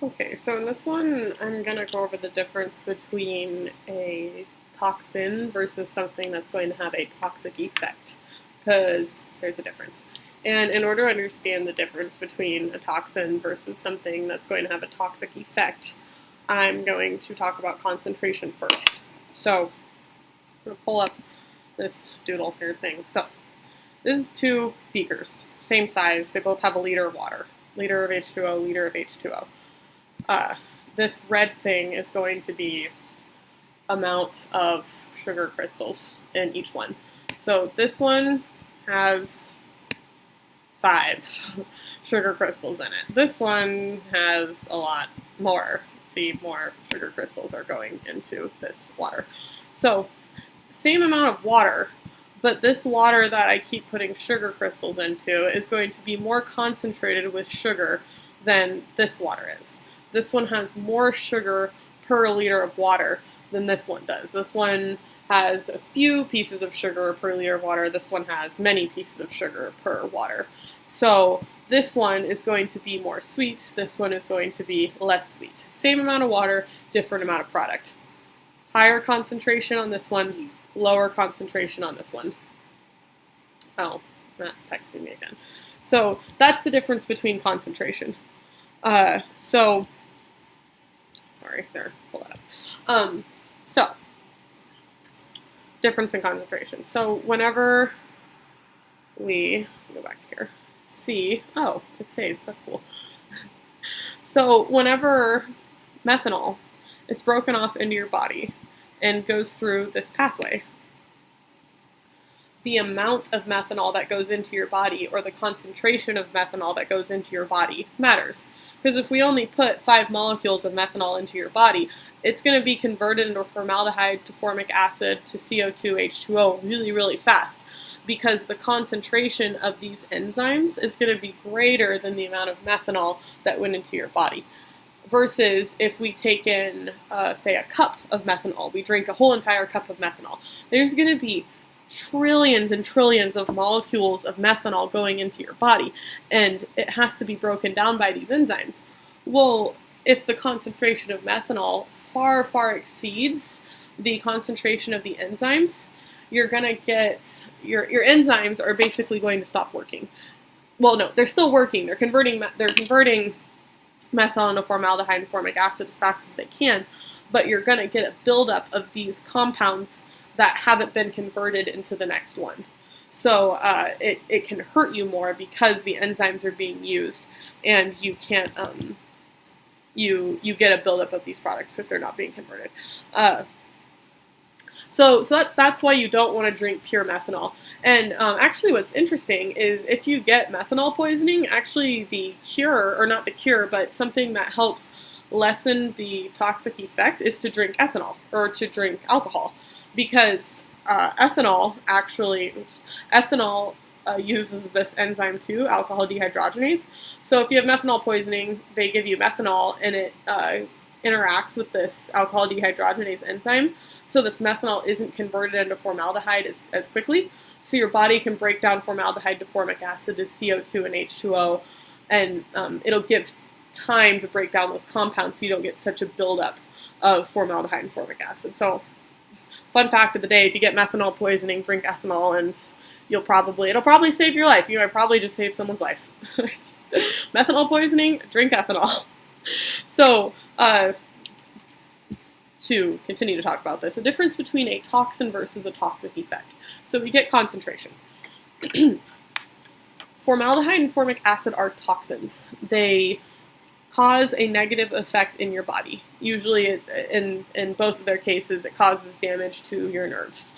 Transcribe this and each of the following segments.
Okay, so in this one, I'm going to go over the difference between a toxin versus something that's going to have a toxic effect, because there's a difference. And in order to understand the difference between a toxin versus something that's going to have a toxic effect, I'm going to talk about concentration first. So I'm going to pull up this doodle here thing. So this is two beakers, same size. They both have a liter of water. Liter of H2O, liter of H2O. This red thing is going to be amount of sugar crystals in each one. So this one has 5 sugar crystals in it. This one has a lot more. See, more sugar crystals are going into this water. So same amount of water, but this water that I keep putting sugar crystals into is going to be more concentrated with sugar than this water is. This one has more sugar per liter of water than this one does. This one has a few pieces of sugar per liter of water. This one has many pieces of sugar per water. So this one is going to be more sweet. This one is going to be less sweet. Same amount of water, different amount of product. Higher concentration on this one, lower concentration on this one. Oh, that's texting me again. So that's the difference between concentration. Sorry, there, pull that up. So, difference in concentration. So whenever we, go back here, see, oh, it stays, that's cool. So whenever methanol is broken off into your body and goes through this pathway, the amount of methanol that goes into your body or the concentration of methanol that goes into your body matters. Because if we only put 5 molecules of methanol into your body, it's going to be converted into formaldehyde to formic acid to CO2, H2O really, really fast. Because the concentration of these enzymes is going to be greater than the amount of methanol that went into your body. Versus if we take in, say, a cup of methanol, we drink a whole entire cup of methanol, there's going to be trillions and trillions of molecules of methanol going into your body, and it has to be broken down by these enzymes. Well, if the concentration of methanol far, far exceeds the concentration of the enzymes, you're going to get, your enzymes are basically going to stop working. Well, no, they're still working. They're converting methanol into formaldehyde and formic acid as fast as they can, but you're going to get a buildup of these compounds that haven't been converted into the next one. So it can hurt you more because the enzymes are being used, and you can't you get a buildup of these products because they're not being converted. So that's why you don't want to drink pure methanol. And actually what's interesting is if you get methanol poisoning, actually the cure, or not the cure, but something that helps lessen the toxic effect is to drink ethanol or to drink alcohol. Because ethanol uses this enzyme too, alcohol dehydrogenase. So if you have methanol poisoning, they give you methanol and it interacts with this alcohol dehydrogenase enzyme. So this methanol isn't converted into formaldehyde as quickly. So your body can break down formaldehyde to formic acid to CO2 and H2O, and it'll give time to break down those compounds so you don't get such a buildup of formaldehyde and formic acid. So fun fact of the day, if you get methanol poisoning, drink ethanol and it'll probably save your life. You might probably just save someone's life. Methanol poisoning, drink ethanol. So, to continue to talk about this, the difference between a toxin versus a toxic effect. So we get concentration. Formaldehyde and formic acid are toxins. They cause a negative effect in your body. Usually, in both of their cases, it causes damage to your nerves.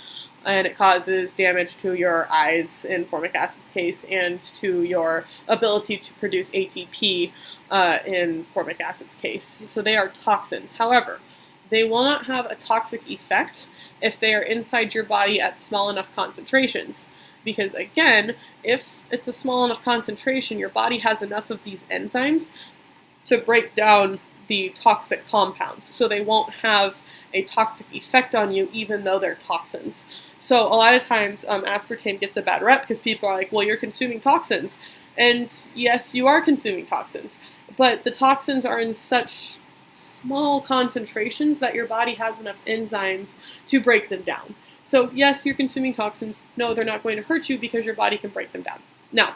And it causes damage to your eyes, in formic acid's case, and to your ability to produce ATP in formic acid's case. So they are toxins. However, they will not have a toxic effect if they are inside your body at small enough concentrations. Because again, if it's a small enough concentration, your body has enough of these enzymes to break down the toxic compounds. So they won't have a toxic effect on you even though they're toxins. So a lot of times aspartame gets a bad rep because people are like, well, you're consuming toxins. And yes, you are consuming toxins. but the toxins are in such small concentrations that your body has enough enzymes to break them down. So yes, you're consuming toxins. No, they're not going to hurt you because your body can break them down. Now,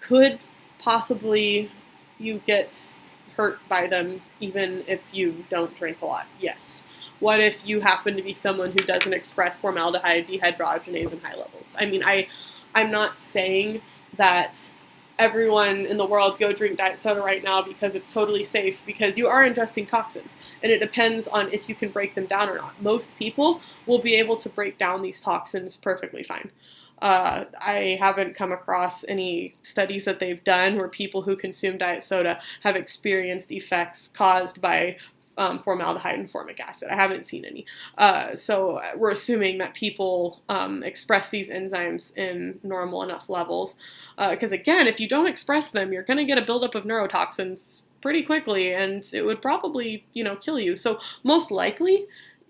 could possibly you get hurt by them even if you don't drink a lot? Yes. What if you happen to be someone who doesn't express formaldehyde, dehydrogenase in high levels? I mean, I'm not saying that everyone in the world go drink diet soda right now because it's totally safe, because you are ingesting toxins, and it depends on if you can break them down or not. Most people will be able to break down these toxins perfectly fine. I haven't come across any studies that they've done where people who consume diet soda have experienced effects caused by formaldehyde and formic acid. I haven't seen any. So we're assuming that people express these enzymes in normal enough levels. Because again, if you don't express them, you're going to get a buildup of neurotoxins pretty quickly, and it would probably, kill you. So most likely,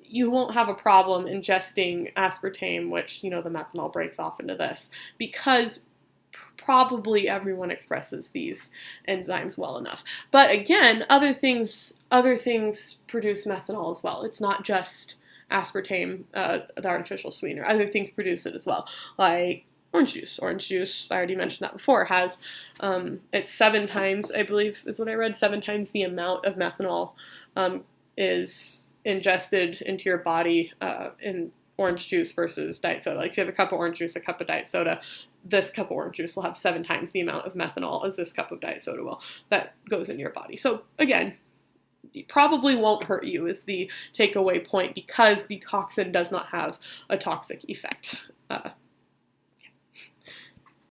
you won't have a problem ingesting aspartame, which, the methanol breaks off into this, because probably everyone expresses these enzymes well enough. But again, other things produce methanol as well. It's not just aspartame, the artificial sweetener. Other things produce it as well, like orange juice. Orange juice, I already mentioned that before, has, it's 7 times, I believe is what I read, 7 times the amount of methanol is ingested into your body in orange juice versus diet soda. Like if you have a cup of orange juice, a cup of diet soda, this cup of orange juice will have 7 times the amount of methanol as this cup of diet soda will, that goes in your body. So again, it probably won't hurt you is the takeaway point, because the toxin does not have a toxic effect.